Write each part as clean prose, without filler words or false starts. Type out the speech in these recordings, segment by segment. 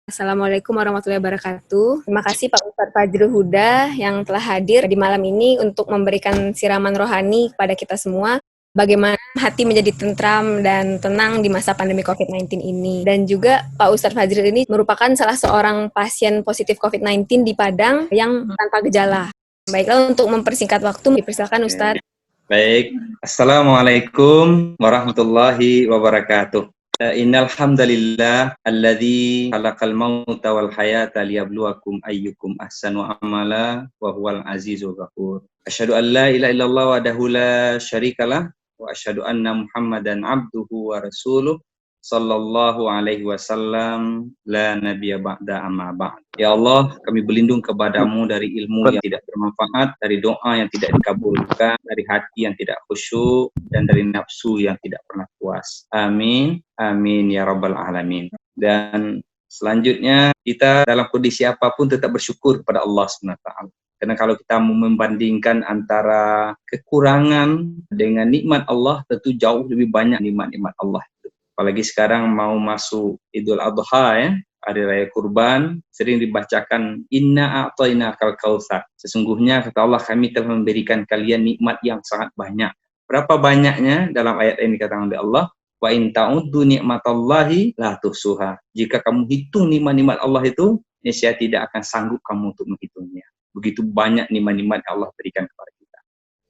Assalamualaikum warahmatullahi wabarakatuh. Terima kasih Pak Ustadz Fajrul Huda yang telah hadir di malam ini untuk memberikan siraman rohani kepada kita semua. Bagaimana hati menjadi tentram dan tenang di masa pandemi COVID-19 ini. Dan juga Pak Ustadz Fajrul ini merupakan salah seorang pasien positif COVID-19 di Padang yang tanpa gejala. Baiklah, untuk mempersingkat waktu, dipersilakan Ustadz. Baik, Assalamualaikum warahmatullahi wabarakatuh. Innal hamdalillah alladzi khalaqal mauta wal hayata liyabluwakum ayyukum ahsanu amala wa huwal azizul ghafur. Asyhadu an la ilaha illallah wahdahu la syarikalah wa asyhadu anna Muhammadan abduhu wa rasuluh sallallahu alaihi wasallam la nabiyya ba'da amma ba'd. Ya Allah, kami berlindung kepadamu dari ilmu yang tidak bermanfaat, dari doa yang tidak dikabulkan, dari hati yang tidak khusyuk, dan dari nafsu yang tidak pernah puas. Amin, amin ya rabbal alamin. Dan selanjutnya kita dalam kondisi apapun tetap bersyukur kepada Allah SWT. Karena kalau kita membandingkan antara kekurangan dengan nikmat Allah, tentu jauh lebih banyak nikmat-nikmat Allah. Apalagi sekarang mau masuk Idul Adha ya, hari raya kurban, sering dibacakan inna a'tainakal kautsar. Sesungguhnya kata Allah, kami telah memberikan kalian nikmat yang sangat banyak. Berapa banyaknya? Dalam ayat ini dikatakan oleh Allah, wa in ta'uddu nikmatallahi la tuhsuha. Jika kamu hitung nikmat-nikmat Allah itu, niscaya tidak akan sanggup kamu untuk menghitungnya. Begitu banyak nikmat-nikmat yang Allah berikan kepada kita.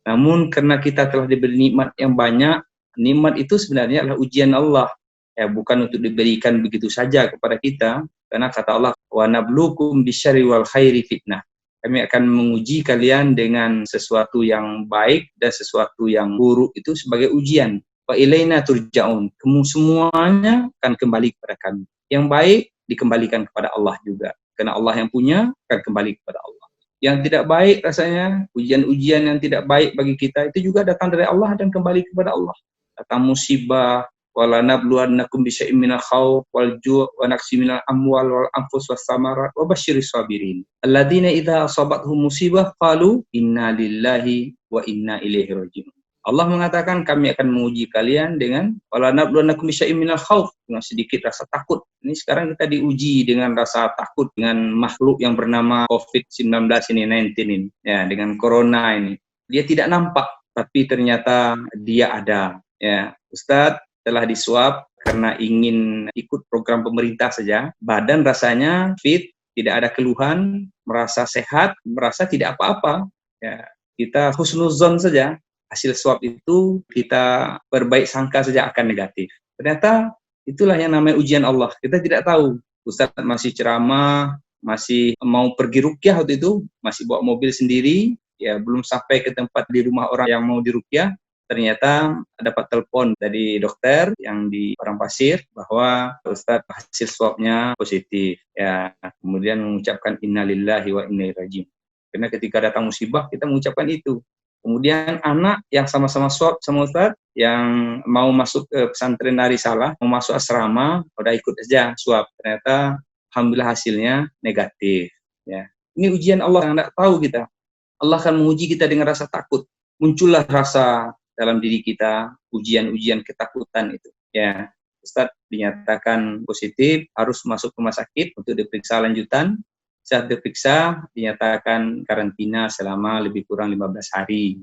Namun karena kita telah diberi nikmat yang banyak, nikmat itu sebenarnya adalah ujian Allah, ya, bukan untuk diberikan begitu saja kepada kita. Karena kata Allah, wa nabluukum bisyarri wal khairi fitnah. Kami akan menguji kalian dengan sesuatu yang baik dan sesuatu yang buruk itu sebagai ujian. Wa ilaina turja'un. Kamu semuanya akan kembali kepada kami. Yang baik dikembalikan kepada Allah juga. Karena Allah yang punya akan kembali kepada Allah. Yang tidak baik rasanya, ujian-ujian yang tidak baik bagi kita itu juga datang dari Allah dan kembali kepada Allah. Datang musibah, wala nabluwannakum bisyai'in minal khawf wal ju' wa naqsin minal amwal wal anfus was samarat wa basyiris sabirin alladzina idza asabathum musibah qalu inna lillahi wa inna ilaihi raji'un. Allah mengatakan kami akan menguji kalian dengan wala nabluwannakum bisyai'in minal khawf, dengan sedikit rasa takut. Ini sekarang kita diuji dengan rasa takut dengan makhluk yang bernama COVID-19 ini, 19 ini, ya, dengan corona ini. Dia tidak nampak tapi ternyata dia ada. Ya, Ustadz telah diswab karena ingin ikut program pemerintah saja. Badan rasanya fit, tidak ada keluhan, merasa sehat, merasa tidak apa-apa. Ya, kita husnuzon saja. Hasil swab itu kita berbaik sangka saja akan negatif. Ternyata itulah yang namanya ujian Allah. Kita tidak tahu. Ustadz masih ceramah, masih mau pergi rukyah waktu itu, masih bawa mobil sendiri, ya belum sampai ke tempat di rumah orang yang mau dirukyah. Ternyata dapat telepon dari dokter yang di Padang Pasir bahwa Ustadz hasil swabnya positif. Ya, kemudian mengucapkan innalillahi wa inna ilaihi raji'un. Karena ketika datang musibah kita mengucapkan itu. Kemudian anak yang sama-sama swab sama Ustadz yang mau masuk ke pesantren Dari Salah, mau masuk asrama, udah ikut aja swab. Ternyata alhamdulillah hasilnya negatif. Ya, ini ujian Allah yang tidak tahu kita. Allah akan menguji kita dengan rasa takut. Muncullah rasa dalam diri kita, ujian-ujian ketakutan itu. Ya, Ustadz dinyatakan positif, harus masuk rumah sakit untuk diperiksa lanjutan. Saat diperiksa, dinyatakan karantina selama lebih kurang 15 hari.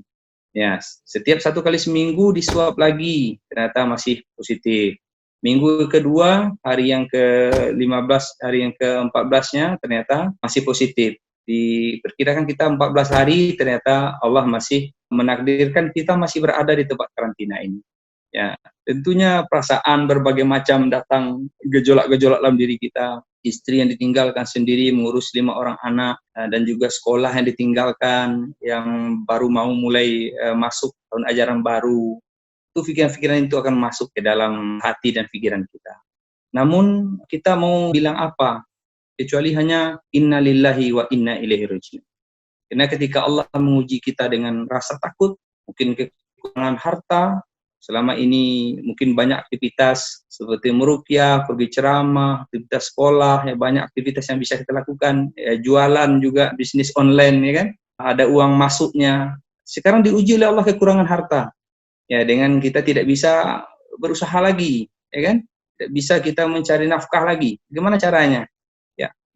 Ya, setiap 1 kali seminggu diswab lagi, ternyata masih positif. Minggu kedua, hari yang ke-15, hari yang ke-14-nya ternyata masih positif. Diperkirakan kita 14 hari, ternyata Allah masih menakdirkan kita masih berada di tempat karantina ini. Ya, tentunya perasaan berbagai macam datang, gejolak-gejolak dalam diri kita. Istri yang ditinggalkan sendiri mengurus 5 orang anak, dan juga sekolah yang ditinggalkan, yang baru mau mulai masuk tahun ajaran baru. Itu pikiran-pikiran itu akan masuk ke dalam hati dan pikiran kita. Namun kita mau bilang apa? Kecuali hanya innalillahi wa inna ilaihi raji'un. Karena ketika Allah menguji kita dengan rasa takut, mungkin kekurangan harta, selama ini mungkin banyak aktivitas seperti meruqyah, pergi ceramah, aktivitas sekolah, ya banyak aktivitas yang bisa kita lakukan, ya, jualan juga, bisnis online, ya kan, ada uang masuknya. Sekarang diuji oleh Allah kekurangan harta, ya, dengan kita tidak bisa berusaha lagi, ya kan, tidak bisa kita mencari nafkah lagi. Bagaimana caranya?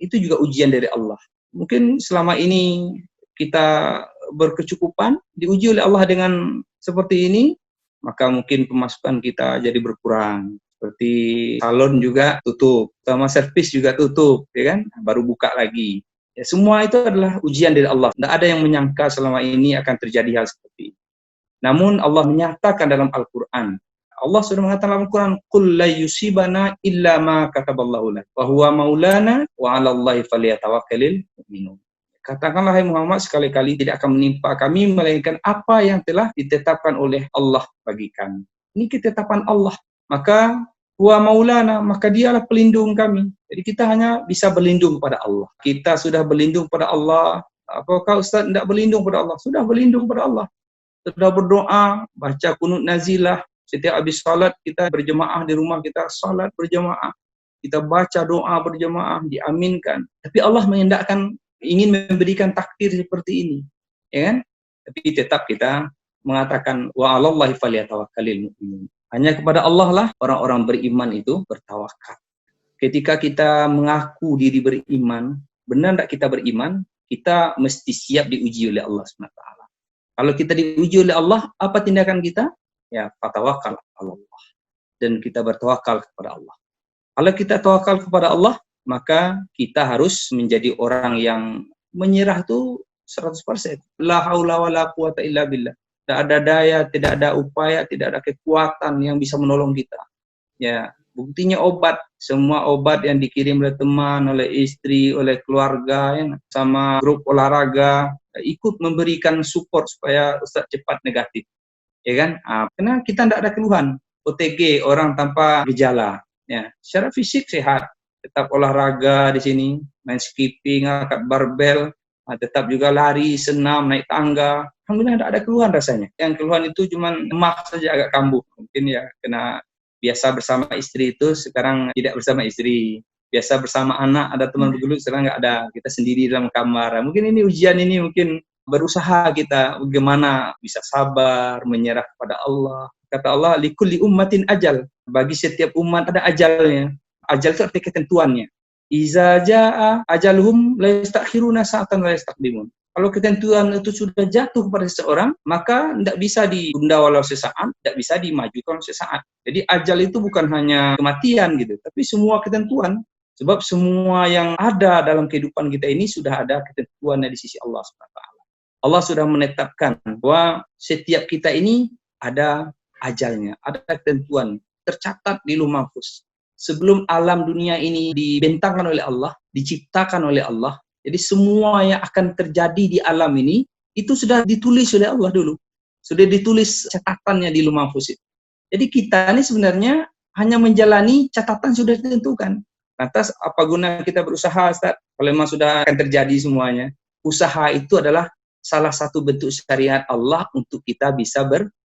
itu juga ujian dari Allah. Mungkin selama ini kita berkecukupan, diuji oleh Allah dengan seperti ini, maka mungkin pemasukan kita jadi berkurang. Seperti salon juga tutup, sama servis juga tutup, ya kan? Baru buka lagi. Ya, semua itu adalah ujian dari Allah. Tidak ada yang menyangka selama ini akan terjadi hal seperti ini. Namun Allah menyatakan dalam Al-Quran, Allah sudah mengatakan dalam Al-Quran, "Qul la yusibana illa ma kataballahu lana, wa huwa maulana wa 'ala Allahi falyatawakkalul mu'minun." Katakanlah hai Muhammad, sekali-kali tidak akan menimpa kami melainkan apa yang telah ditetapkan oleh Allah bagi kami. Ini ketetapan Allah. Maka huwa maulana, maka dialah pelindung kami. Jadi kita hanya bisa berlindung pada Allah. Kita sudah berlindung pada Allah. Apakah Ustaz tidak berlindung pada Allah? Sudah berlindung pada Allah. Sudah berdoa, baca kunut nazilah. Setiap habis salat kita berjemaah di rumah kita, salat berjemaah. Kita baca doa berjemaah, diaminkan. Tapi Allah menghendakkan, ingin memberikan takdir seperti ini. Ya kan? Tapi tetap kita mengatakan, wa 'alallahi falyatawakkalul mu'minun. Hanya kepada Allah lah orang-orang beriman itu bertawakal. Ketika kita mengaku diri beriman, benar tak kita beriman, kita mesti siap diuji oleh Allah SWT. Kalau kita diuji oleh Allah, apa tindakan kita? Ya, fatawakal Allah. Dan kita bertawakal kepada Allah. Kalau kita tawakal kepada Allah, maka kita harus menjadi orang yang menyerah itu 100%. La haula wa la quwata illa billah. Tidak ada daya, tidak ada upaya, tidak ada kekuatan yang bisa menolong kita. Ya, buktinya obat. Semua obat yang dikirim oleh teman, oleh istri, oleh keluarga, ya, sama grup olahraga, ikut memberikan support supaya Ustaz cepat negatif. Ya kan? Karena kita tidak ada keluhan. OTG, orang tanpa gejala. Ya, secara fisik sehat. Tetap olahraga di sini, main skipping, angkat barbel, tetap juga lari, senam, naik tangga. Alhamdulillah tidak ada keluhan rasanya. Yang keluhan itu cuma lemah saja, agak kambuh. Mungkin ya kena biasa bersama istri itu, sekarang tidak bersama istri. Biasa bersama anak, ada teman bergelut, sekarang nggak ada. Kita sendiri dalam kamar. Mungkin ini ujian ini, mungkin berusaha kita bagaimana bisa sabar, menyerah kepada Allah. Kata Allah, likulli ummatin ajal. Bagi setiap umat ada ajalnya. Ajal itu arti ketentuannya. Iza jaa ajaluhum la yastakhiruna sa'atan wa la yastaqdimun. Kalau ketentuan itu sudah jatuh kepada seseorang, maka tidak bisa ditunda walau sesaat, tidak bisa dimajukan sesaat. Jadi ajal itu bukan hanya kematian gitu, tapi semua ketentuan. Sebab semua yang ada dalam kehidupan kita ini sudah ada ketentuannya di sisi Allah SWT. Allah sudah menetapkan bahwa setiap kita ini ada ajalnya, ada ketentuan, tercatat di Lauhul Mahfuz. Sebelum alam dunia ini dibentangkan oleh Allah, diciptakan oleh Allah, jadi semua yang akan terjadi di alam ini, itu sudah ditulis oleh Allah dulu. Sudah ditulis catatannya di Lauhul Mahfuz. Jadi kita ini sebenarnya hanya menjalani catatan sudah ditentukan. Lantas apa guna kita berusaha, Ustaz? Kalau memang sudah akan terjadi semuanya. Usaha itu adalah salah satu bentuk syariat Allah untuk kita bisa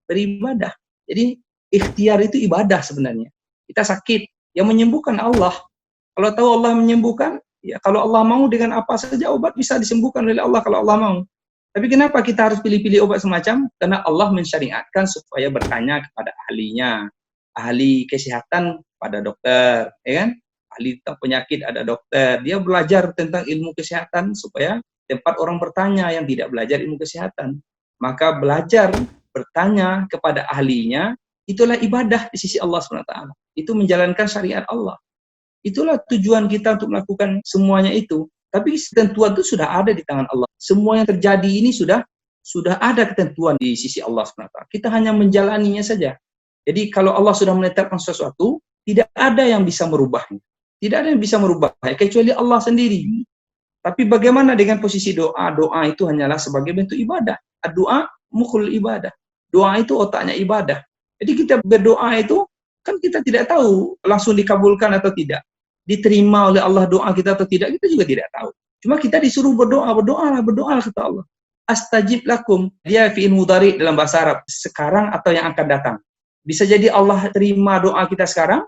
beribadah. Jadi ikhtiar itu ibadah sebenarnya. Kita sakit, yang menyembuhkan Allah. Kalau tahu Allah menyembuhkan, ya kalau Allah mau dengan apa saja obat bisa disembuhkan oleh Allah kalau Allah mau. Tapi kenapa kita harus pilih-pilih obat semacam? Karena Allah mensyariatkan supaya bertanya kepada ahlinya. Ahli kesehatan pada dokter, ya kan? Ahli penyakit ada dokter. Dia belajar tentang ilmu kesehatan supaya tempat orang bertanya yang tidak belajar ilmu kesehatan. Maka belajar bertanya kepada ahlinya, itulah ibadah di sisi Allah SWT. Itu menjalankan syariat Allah. Itulah tujuan kita untuk melakukan semuanya itu. Tapi ketentuan itu sudah ada di tangan Allah. Semua yang terjadi ini sudah ada ketentuan di sisi Allah SWT. Kita hanya menjalaninya saja. Jadi kalau Allah sudah menetapkan sesuatu, tidak ada yang bisa merubahnya. Tidak ada yang bisa merubahnya, kecuali Allah sendiri. Tapi bagaimana dengan posisi doa? Doa itu hanyalah sebagai bentuk ibadah. Doa mukhul ibadah. Doa itu otaknya ibadah. Jadi kita berdoa itu, kan kita tidak tahu langsung dikabulkan atau tidak. Diterima oleh Allah doa kita atau tidak, kita juga tidak tahu. Cuma kita disuruh berdoa kata Allah. Astajib lakum. Dia fi'il mudhari dalam bahasa Arab. Sekarang atau yang akan datang. Bisa jadi Allah terima doa kita sekarang,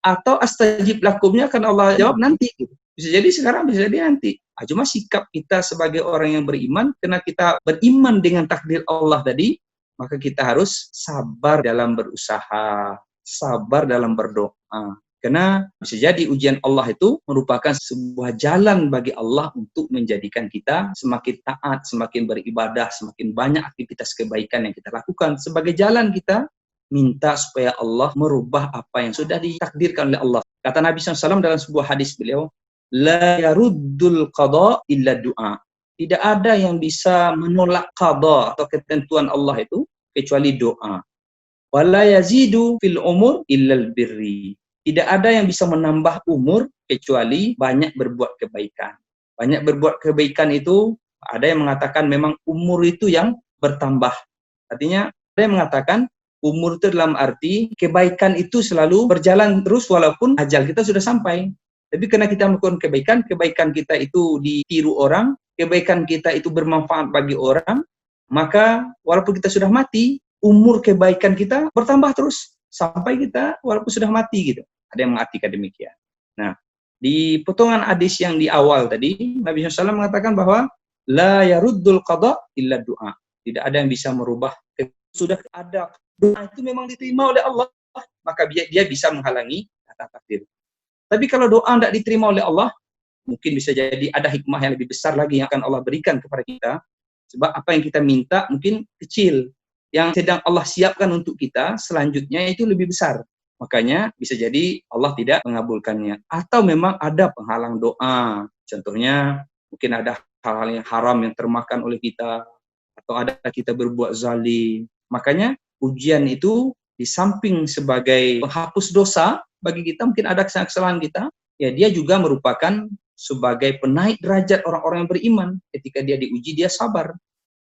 atau astajib lakumnya kan Allah jawab nanti. Bisa jadi sekarang, bisa jadi nanti. Cuma sikap kita sebagai orang yang beriman, karena kita beriman dengan takdir Allah tadi, maka kita harus sabar dalam berusaha, sabar dalam berdoa. Karena bisa jadi ujian Allah itu merupakan sebuah jalan bagi Allah untuk menjadikan kita semakin taat, semakin beribadah, semakin banyak aktivitas kebaikan yang kita lakukan. Sebagai jalan kita minta supaya Allah merubah apa yang sudah ditakdirkan oleh Allah. Kata Nabi SAW dalam sebuah hadis beliau, la yaruddul qada illa du'a. Tidak ada yang bisa menolak qada atau ketentuan Allah itu kecuali doa. Wala yazidu fil umur illal birri. Tidak ada yang bisa menambah umur kecuali banyak berbuat kebaikan. Banyak berbuat kebaikan itu ada yang mengatakan memang umur itu yang bertambah. Artinya ada yang mengatakan umur itu dalam arti kebaikan itu selalu berjalan terus walaupun ajal kita sudah sampai. Tapi karena kita melakukan kebaikan, kebaikan kita itu ditiru orang, kebaikan kita itu bermanfaat bagi orang, maka walaupun kita sudah mati, umur kebaikan kita bertambah terus sampai kita walaupun sudah mati gitu. Ada yang mengartikan demikian. Nah, di potongan hadis yang di awal tadi, Nabi SAW mengatakan bahwa la yaruddul qada illa du'a. Tidak ada yang bisa merubah. Sudah ada doa itu memang diterima oleh Allah, maka dia bisa menghalangi kata takdir. Tapi kalau doa tidak diterima oleh Allah, mungkin bisa jadi ada hikmah yang lebih besar lagi yang akan Allah berikan kepada kita. Sebab apa yang kita minta mungkin kecil, yang sedang Allah siapkan untuk kita selanjutnya itu lebih besar. Makanya bisa jadi Allah tidak mengabulkannya. Atau memang ada penghalang doa. Contohnya mungkin ada hal-hal yang haram yang termakan oleh kita. Atau ada kita berbuat zalim. Makanya ujian itu di samping sebagai penghapus dosa bagi kita, mungkin ada kesalahan kita, ya dia juga merupakan sebagai penaik derajat orang-orang yang beriman. Ketika dia diuji, dia sabar.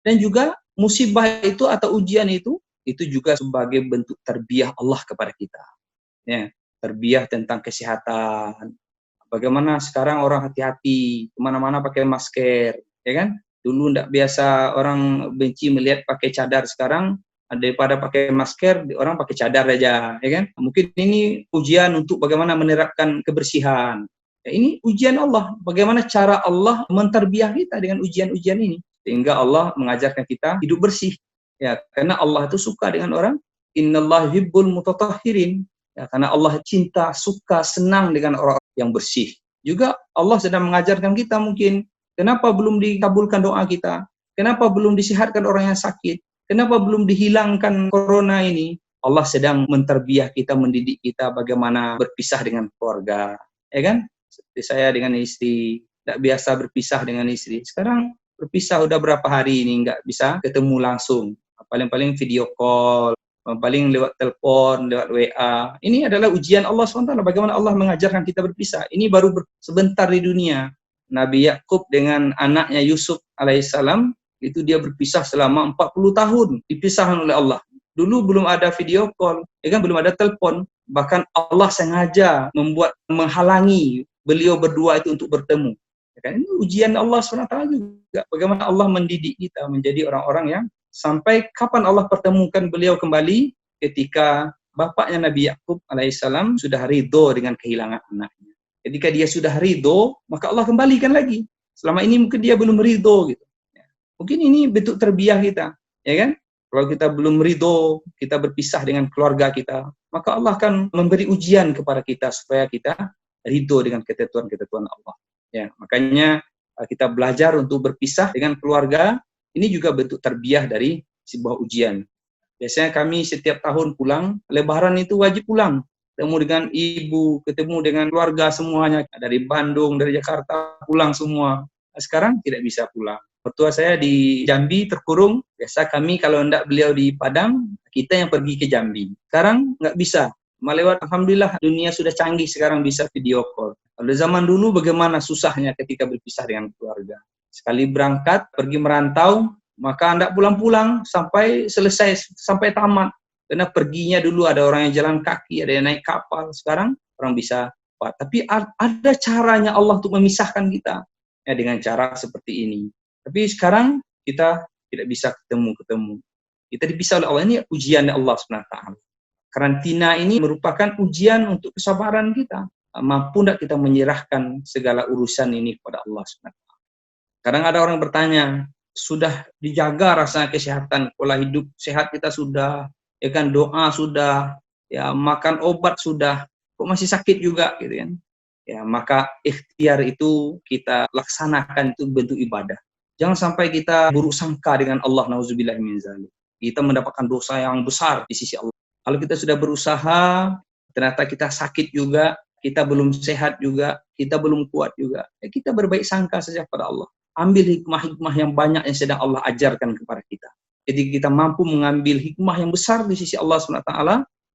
Dan juga musibah itu atau ujian itu juga sebagai bentuk tarbiyah Allah kepada kita. Ya, tarbiyah tentang kesehatan. Bagaimana sekarang orang hati-hati, kemana-mana pakai masker, ya kan? Dulu tidak biasa orang benci melihat pakai cadar, sekarang daripada pakai masker, orang pakai cadar aja, ya kan? Mungkin ini ujian untuk bagaimana menerapkan kebersihan. Ya, ini ujian Allah, bagaimana cara Allah mentarbiyah kita dengan ujian-ujian ini. Sehingga Allah mengajarkan kita hidup bersih. Ya, karena Allah itu suka dengan orang, innallaha yuhibbul mutatahhirin. Ya, karena Allah cinta, suka, senang dengan orang yang bersih. Juga Allah sedang mengajarkan kita mungkin, kenapa belum dikabulkan doa kita? Kenapa belum disehatkan orang yang sakit? Kenapa belum dihilangkan corona ini? Allah sedang mentarbiyah kita, mendidik kita bagaimana berpisah dengan keluarga. Ya kan? Seperti saya dengan istri, tidak biasa berpisah dengan istri. Sekarang berpisah udah berapa hari ini nggak bisa ketemu langsung. Paling-paling video call, paling lewat telepon, lewat WA. Ini adalah ujian Allah SWT. Bagaimana Allah mengajarkan kita berpisah. Ini baru sebentar di dunia. Nabi Yakub dengan anaknya Yusuf alaihissalam, itu dia berpisah selama 40 tahun. Dipisahkan oleh Allah. Dulu belum ada video call, ya kan, belum ada telepon. Bahkan Allah sengaja menghalangi beliau berdua itu untuk bertemu. Ya kan? Ini ujian Allah SWT juga. Bagaimana Allah mendidik kita menjadi orang-orang yang sampai kapan Allah pertemukan beliau kembali ketika bapaknya Nabi Yakub alaihissalam sudah ridho dengan kehilangan anaknya. Ketika dia sudah ridho, maka Allah kembalikan lagi. Selama ini mungkin dia belum ridho gitu. Ya. Mungkin ini bentuk terbiah kita, ya kan? Kalau kita belum ridho, kita berpisah dengan keluarga kita, maka Allah akan memberi ujian kepada kita supaya kita ridho dengan ketentuan-ketentuan Allah. Ya, makanya kita belajar untuk berpisah dengan keluarga. Ini juga bentuk tarbiyah dari sebuah ujian. Biasanya kami setiap tahun pulang, Lebaran itu wajib pulang. Ketemu dengan ibu, ketemu dengan keluarga semuanya. Dari Bandung, dari Jakarta, pulang semua. Sekarang tidak bisa pulang. Mertua saya di Jambi terkurung. Biasa kami kalau tidak beliau di Padang, kita yang pergi ke Jambi. Sekarang nggak bisa. Melewat, alhamdulillah dunia sudah canggih, sekarang bisa video call. Pada zaman dulu bagaimana susahnya ketika berpisah dengan keluarga. Sekali berangkat, pergi merantau, maka hendak pulang-pulang sampai selesai, sampai tamat. Karena perginya dulu ada orang yang jalan kaki, ada yang naik kapal. Sekarang orang bisa. Tapi ada caranya Allah untuk memisahkan kita. Ya, dengan cara seperti ini. Tapi sekarang kita tidak bisa ketemu-ketemu. Kita dipisah oleh Allah. Ini ujian Allah SWT. Karantina ini merupakan ujian untuk kesabaran kita. Mampu tidak kita menyerahkan segala urusan ini kepada Allah SWT. Kadang ada orang bertanya, sudah dijaga rasa kesehatan, pola hidup sehat kita sudah, ya kan, doa sudah, ya makan obat sudah, kok masih sakit juga gitu kan. Ya, maka ikhtiar itu kita laksanakan, itu bentuk ibadah. Jangan sampai kita buruk sangka dengan Allah, nauzubillah min dzalik. Kita mendapatkan dosa yang besar di sisi Allah. Kalau kita sudah berusaha, ternyata kita sakit juga, kita belum sehat juga, kita belum kuat juga, ya kita berbaik sangka saja kepada Allah. Ambil hikmah-hikmah yang banyak yang sedang Allah ajarkan kepada kita. Jadi kita mampu mengambil hikmah yang besar di sisi Allah SWT,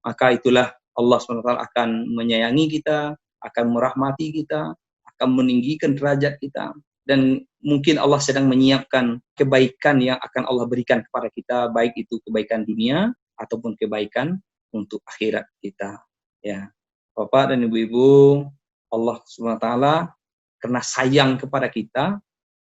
maka itulah Allah SWT akan menyayangi kita, akan merahmati kita, akan meninggikan derajat kita. Dan mungkin Allah sedang menyiapkan kebaikan yang akan Allah berikan kepada kita, baik itu kebaikan dunia ataupun kebaikan untuk akhirat kita. Ya, Bapak dan Ibu-ibu, Allah SWT karena sayang kepada kita,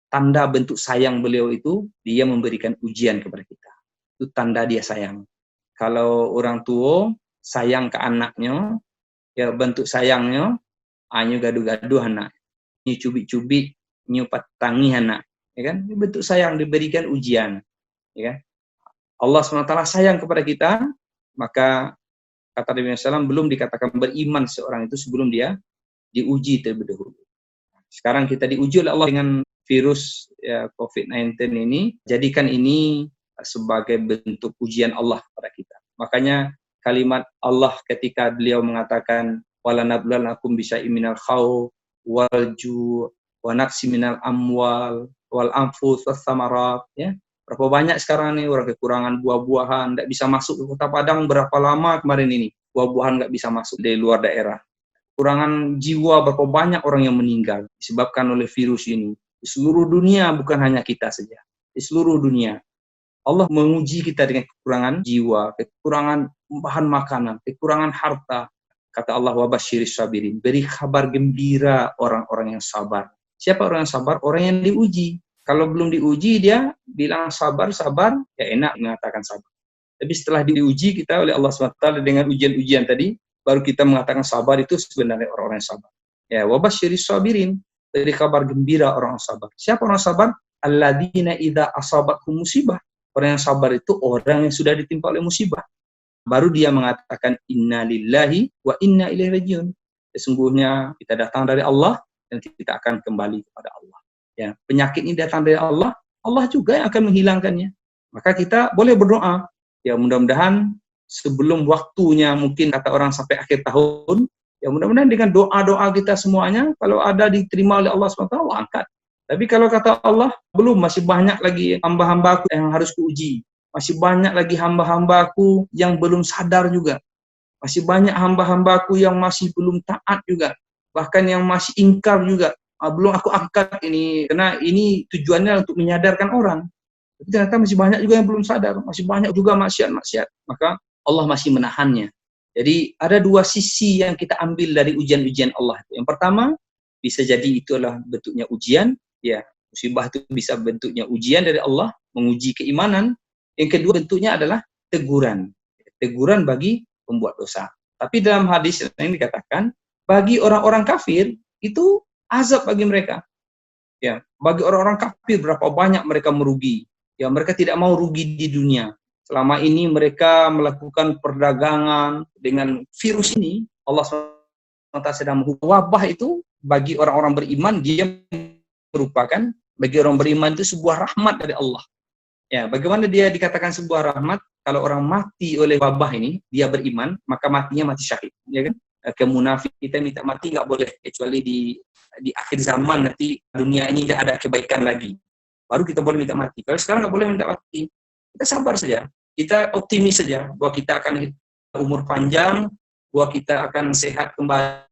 tanda bentuk sayang beliau itu dia memberikan ujian kepada kita. Itu tanda dia sayang. Kalau orang tua sayang ke anaknya, ya bentuk sayangnya hanya gaduh-gaduh anak, nyu cubit-cubit, nyu patangi anak, ya kan? Ini bentuk sayang, diberikan ujian, ya kan? Allah SWT sayang kepada kita, maka kata Nabi SAW, belum dikatakan beriman seorang itu sebelum dia diuji terlebih dahulu. Sekarang kita diuji oleh Allah dengan virus ya, COVID-19 ini, jadikan ini sebagai bentuk ujian Allah kepada kita. Makanya kalimat Allah ketika beliau mengatakan walanabluwannakum bisyai'in minal khauf wal ju' wa naqsi minal amwal wal anfus was samarat, ya. Berapa banyak sekarang nih orang kekurangan buah-buahan, tidak bisa masuk ke Kota Padang berapa lama kemarin ini, buah-buahan nggak bisa masuk dari luar daerah. Kurangan jiwa, berapa banyak orang yang meninggal disebabkan oleh virus ini. Di seluruh dunia, bukan hanya kita saja. Di seluruh dunia. Allah menguji kita dengan kekurangan jiwa, kekurangan bahan makanan, kekurangan harta. Kata Allah, wabasyiris sabirin. Beri kabar gembira orang-orang yang sabar. Siapa orang yang sabar? Orang yang diuji. Kalau belum diuji, dia bilang sabar, ya enak mengatakan sabar. Tapi setelah diuji kita oleh Allah SWT dengan ujian-ujian tadi, baru kita mengatakan sabar itu sebenarnya orang-orang yang sabar. Ya, wabasyiris sabirin, beri kabar gembira orang sabar. Siapa orang sabar? Alladzina idza asabathum musibah. Orang yang sabar itu orang yang sudah ditimpa oleh musibah. Baru dia mengatakan inna lillahi wa inna ilaihi rajiun. Sesungguhnya kita datang dari Allah dan kita akan kembali kepada Allah. Ya, penyakit ini datang dari Allah, Allah juga yang akan menghilangkannya. Maka kita boleh berdoa. Ya, mudah-mudahan sebelum waktunya, mungkin kata orang sampai akhir tahun, ya mudah-mudahan dengan doa-doa kita semuanya, kalau ada diterima oleh Allah SWT, angkat. Tapi kalau kata Allah, belum, masih banyak lagi hamba-hambaku yang harus kuuji. Masih banyak lagi hamba-hambaku yang belum sadar juga. Masih banyak hamba-hambaku yang masih belum taat juga. Bahkan yang masih ingkar juga. Belum aku angkat ini, karena ini tujuannya untuk menyadarkan orang. Tapi ternyata masih banyak juga yang belum sadar. Masih banyak juga maksiat-maksiat. Maka Allah masih menahannya. Jadi ada dua sisi yang kita ambil dari ujian-ujian Allah. Yang pertama, bisa jadi itu adalah bentuknya ujian. Ya, musibah itu bisa bentuknya ujian dari Allah, menguji keimanan. Yang kedua bentuknya adalah teguran. Teguran bagi pembuat dosa. Tapi dalam hadis yang dikatakan, bagi orang-orang kafir, itu azab bagi mereka. Ya, bagi orang-orang kafir berapa banyak mereka merugi. Ya, mereka tidak mau rugi di dunia. Selama ini mereka melakukan perdagangan dengan virus ini. Allah SWT sedang menghukum wabah itu bagi orang-orang beriman, dia merupakan bagi orang beriman itu sebuah rahmat dari Allah. Ya, bagaimana dia dikatakan sebuah rahmat? Kalau orang mati oleh wabah ini, dia beriman, maka matinya mati syahid. Ya kan? Kemunafik kita minta mati nggak boleh, kecuali di akhir zaman nanti dunia ini tidak ada kebaikan lagi. Baru kita boleh minta mati. Kalau sekarang nggak boleh minta mati. Kita sabar saja. Kita optimis saja bahwa kita akan umur panjang, bahwa kita akan sehat kembali,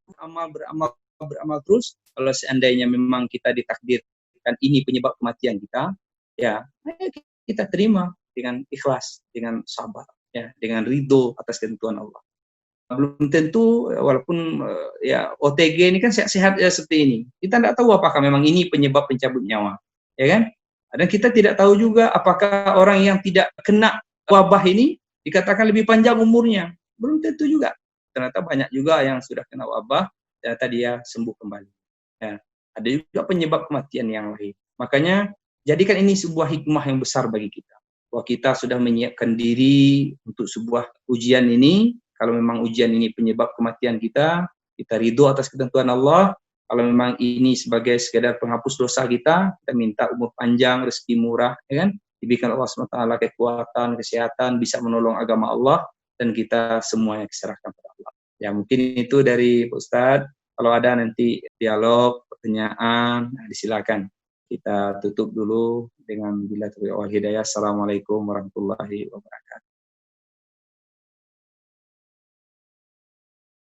beramal terus. Kalau seandainya memang kita ditakdirkan ini penyebab kematian kita, ya kita terima dengan ikhlas, dengan sabar, ya, dengan ridho atas ketentuan Allah. Belum tentu, walaupun ya OTG ini kan sehat-sehat ya seperti ini. Kita tidak tahu apakah memang ini penyebab pencabut nyawa, ya kan? Dan kita tidak tahu juga apakah orang yang tidak kena wabah ini dikatakan lebih panjang umurnya. Belum tentu juga. Ternyata banyak juga yang sudah kena wabah, ternyata dia sembuh kembali. Ya, ada juga penyebab kematian yang lain. Makanya jadikan ini sebuah hikmah yang besar bagi kita. Bahwa kita sudah menyiapkan diri untuk sebuah ujian ini. Kalau memang ujian ini penyebab kematian kita, kita ridho atas ketentuan Allah. Kalau memang ini sebagai sekedar penghapus dosa kita minta umur panjang, rezeki murah, ya kan? Diberikan Allah SWT kekuatan, kesehatan, bisa menolong agama Allah, dan kita semuanya diserahkan kepada Allah. Ya mungkin itu dari Pak Ustadz. Kalau ada nanti dialog, pertanyaan, disilakan. Kita tutup dulu dengan bila taufiq wal hidayah. Assalamualaikum warahmatullahi wabarakatuh.